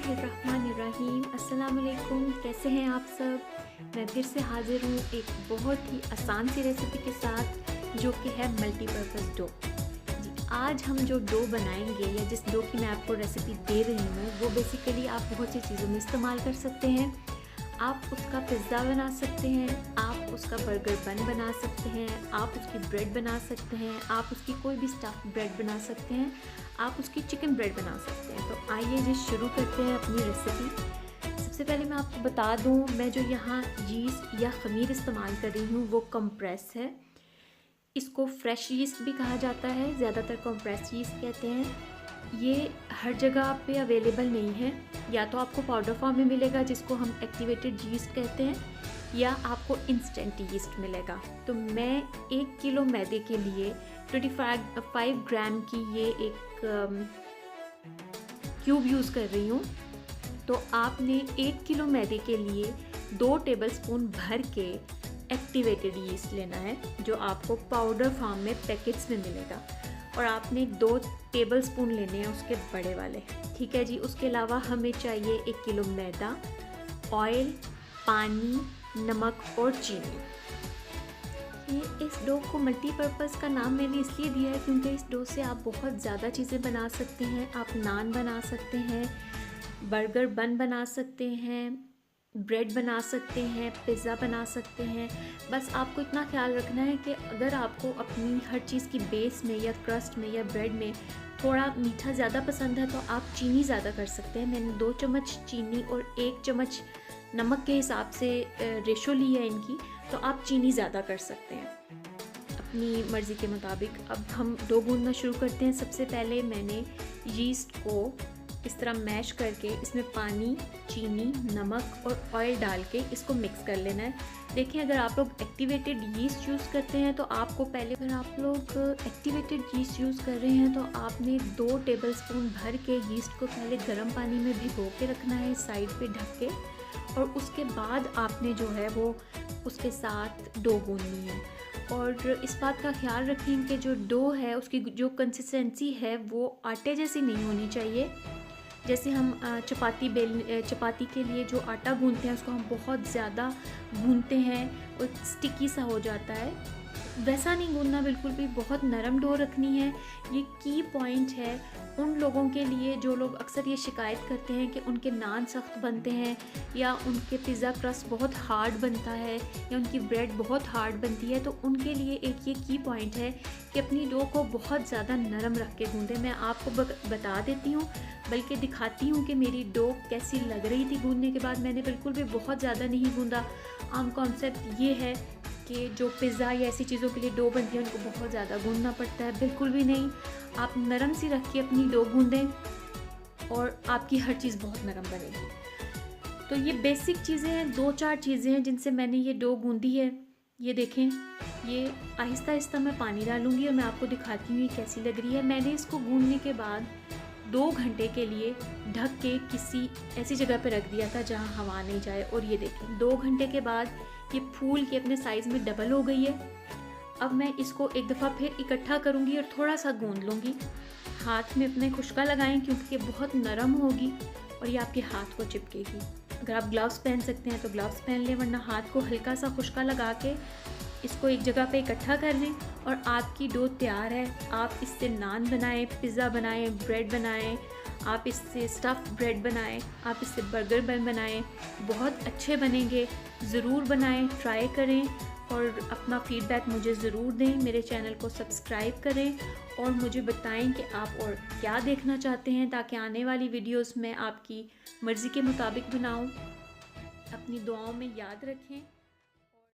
बिस्मिल्लाहिर्रहमानिर्रहीम। अस्सलाम वालेकुम, कैसे हैं आप सब। मैं फिर से हाज़िर हूँ एक बहुत ही आसान सी रेसिपी के साथ जो कि है मल्टीपर्पज़ डो। जी, आज हम जो डो बनाएंगे या जिस डो की मैं आपको रेसिपी दे रही हूँ वो बेसिकली आप बहुत सी चीज़ों में इस्तेमाल कर सकते हैं। आप उसका पिज़्ज़ा बना सकते हैं, आप उसका बर्गर बन बना सकते हैं, आप उसकी ब्रेड बना सकते हैं, आप उसकी कोई भी स्टफ़ ब्रेड बना सकते हैं, आप उसकी चिकन ब्रेड बना सकते हैं। तो आइए जी शुरू करते हैं अपनी रेसिपी। सबसे पहले मैं आपको बता दूं, मैं जो यहाँ यीस्ट या ख़मीर इस्तेमाल कर रही हूँ वो कंप्रेस है। इसको फ्रेश यीस्ट भी कहा जाता है, ज़्यादातर कंप्रेस यीस्ट कहते हैं। ये हर जगह पे अवेलेबल नहीं है, या तो आपको पाउडर फॉर्म में मिलेगा जिसको हम एक्टिवेटेड यीस्ट कहते हैं, या आपको इंस्टेंट यीस्ट मिलेगा। तो मैं 1 किलो मैदे के लिए 25 ग्राम की ये एक क्यूब यूज़ कर रही हूँ। तो आपने 1 किलो मैदे के लिए 2 टेबलस्पून भर के एक्टिवेटेड यीस्ट लेना है जो आपको पाउडर फॉर्म में पैकेट्स में मिलेगा, और आपने 2 टेबलस्पून लेने हैं उसके बड़े वाले। ठीक है जी। उसके अलावा हमें चाहिए 1 किलो मैदा, ऑयल, पानी, नमक और चीनी। ये इस डो को मल्टीपर्पज़ का नाम मैंने इसलिए दिया है क्योंकि इस डो से आप बहुत ज़्यादा चीज़ें बना सकते हैं। आप नान बना सकते हैं, बर्गर बन बना सकते हैं, ब्रेड बना सकते हैं, पिज़्ज़ा बना सकते हैं। बस आपको इतना ख्याल रखना है कि अगर आपको अपनी हर चीज़ की बेस में या क्रस्ट में या ब्रेड में थोड़ा मीठा ज़्यादा पसंद है तो आप चीनी ज़्यादा कर सकते हैं। मैंने 2 चम्मच चीनी और 1 चम्मच नमक के हिसाब से रेशो ली है इनकी, तो आप चीनी ज़्यादा कर सकते हैं अपनी मर्ज़ी के मुताबिक। अब हम डो गूंदना शुरू करते हैं। सबसे पहले मैंने यीस्ट को इस तरह मैश करके इसमें पानी, चीनी, नमक और ऑयल डाल के इसको मिक्स कर लेना है। देखिए, अगर आप लोग एक्टिवेटेड यीस्ट यूज़ करते हैं तो आपको पहले, अगर आप लोग एक्टिवेटेड यीस्ट यूज़ कर रहे हैं तो आपने 2 टेबलस्पून भर के यीस्ट को पहले गर्म पानी में भिगो के रखना है साइड पे ढक के, और उसके बाद आपने जो है वो उसके साथ डो गूंदनी है। और इस बात का ख्याल रखें कि जो डो है उसकी जो कंसिस्टेंसी है वो आटे जैसी नहीं होनी चाहिए। जैसे हम चपाती के लिए जो आटा गूंथते हैं उसको हम बहुत ज़्यादा गूंथते हैं और स्टिकी सा हो जाता है, वैसा नहीं गूंदना बिल्कुल भी। बहुत नरम डो रखनी है। ये की पॉइंट है उन लोगों के लिए जो लोग अक्सर ये शिकायत करते हैं कि उनके नान सख्त बनते हैं, या उनके पिज़्ज़ा क्रस्ट बहुत हार्ड बनता है, या उनकी ब्रेड बहुत हार्ड बनती है। तो उनके लिए एक ये की पॉइंट है कि अपनी डो को बहुत ज़्यादा नरम रख के गूंदें। मैं आपको बता देती हूँ, बल्कि दिखाती हूँ कि मेरी डो कैसी लग रही थी गूंदने के बाद। मैंने बिल्कुल भी बहुत ज़्यादा नहीं गूंदा। आम कॉन्सेप्ट ये है कि जो पिज़्ज़ा या ऐसी चीज़ों के लिए डो बनती है उनको बहुत ज़्यादा गूंदना पड़ता है। बिल्कुल भी नहीं, आप नरम सी रख के अपनी डो गूंदें और आपकी हर चीज़ बहुत नरम बनेगी। तो ये बेसिक चीज़ें हैं, 2-4 चीज़ें हैं जिनसे मैंने ये डो गूंदी है। ये देखें, ये आहिस्ता आहिस्ता मैं पानी डालूँगी और मैं आपको दिखाती हूँ ये कैसी लग रही है। मैंने इसको गूंदने के बाद 2 घंटे के लिए ढक के किसी ऐसी जगह पर रख दिया था जहाँ हवा नहीं जाए, और ये देखें 2 घंटे के बाद ये फूल के अपने साइज़ में डबल हो गई है। अब मैं इसको एक दफ़ा फिर इकट्ठा करूँगी और थोड़ा सा गूंद लूँगी। हाथ में अपने खुश्का लगाएं क्योंकि ये बहुत नरम होगी और ये आपके हाथ को चिपकेगी। अगर आप ग्लव्स पहन सकते हैं तो ग्लव्स पहन लें, वरना हाथ को हल्का सा खुश्का लगा के इसको एक जगह पे इकट्ठा कर लें और आपकी डो तैयार है। आप इससे नान बनाएं, पिज़्ज़ा बनाएं, ब्रेड बनाएं, आप इससे स्टफ़ ब्रेड बनाएं, आप इससे बर्गर बन बनाएं, बहुत अच्छे बनेंगे। ज़रूर बनाएं, ट्राई करें और अपना फ़ीडबैक मुझे ज़रूर दें। मेरे चैनल को सब्सक्राइब करें और मुझे बताएं कि आप और क्या देखना चाहते हैं, ताकि आने वाली वीडियोस में आपकी मर्ज़ी के मुताबिक बनाऊं। अपनी दुआओं में याद रखें।